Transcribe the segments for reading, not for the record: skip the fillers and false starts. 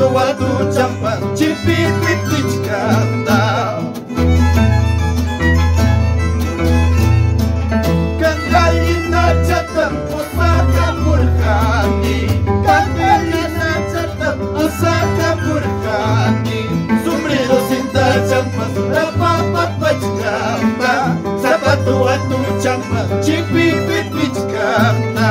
watu champa chipitlichkanta Kangalina chatam osaka murkani Kangalina chatam osaka murkani Sombrero cinta champas rapapapachkanta Zapato watu champa chipitlichkanta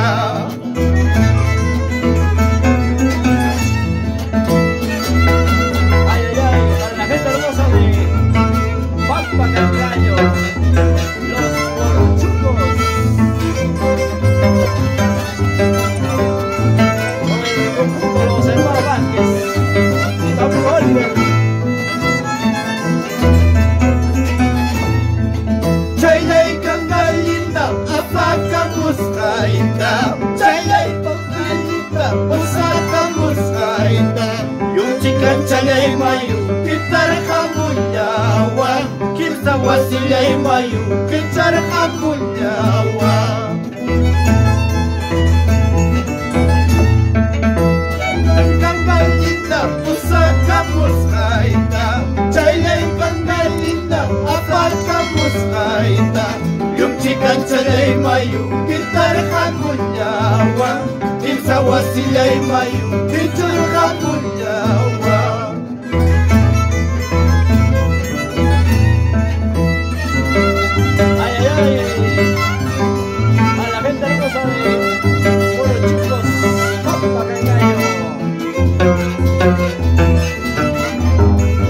Chalay mayu, kitar kamunyawa Kinsa wasilay mayu, kitar kamunyawa Kangalina, pusaka muskaita Chalay kangalina, apaka muskaita Yung chikan chalay mayu, kitar kamunyawa Kinsa wasilay mayu, kitar kamunyawa A la gente hermosa de Pueblo Chicos, Pampa Cangallo.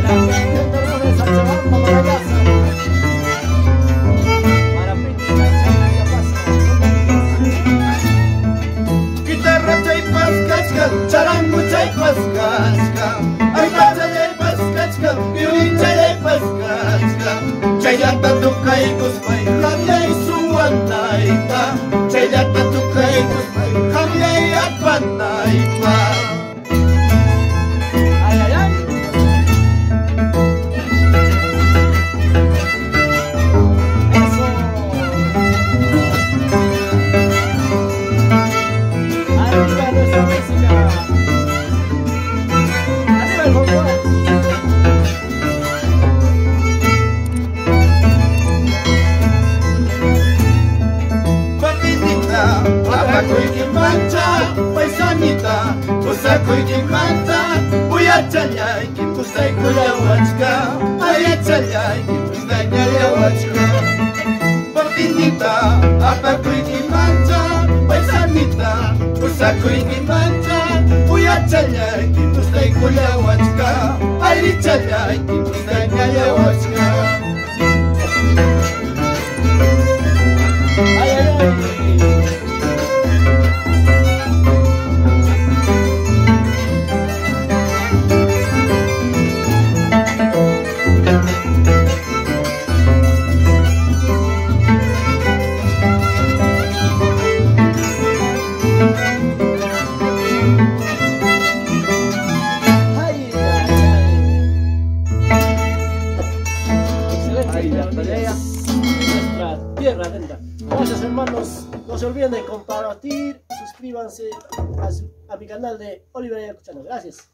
La gente hermosa de Sachabamba, para casa. Para Pinto, Cancha, Pasa. Guitarra chay paskachka, charango chay paskachka Aita chay paskachka, violin chay paskachka Chaylata tukay kuspay, hamlay suwantayta Chaylata tukay kuspay, hamlay at pantayta Ay, ay, ay. Eso. Arriba nuestra música. Arriba el fútbol. Apakoy kimanta, paisanita Usakoy kimanta, uyachallay Kimpustay kulawachka Ayachallay, kimpustay nyalawachka Patinita, apakoy kimanta Paisanita, usakoy kimanta Uyachallay, kimpustay kulawachka Ayachallay, kimpustay nyalawachka Ay, ay, ay. Tierra atenta. Gracias hermanos, no se olviden de compartir, suscríbanse a mi canal de Oliver Yacuchano. Gracias.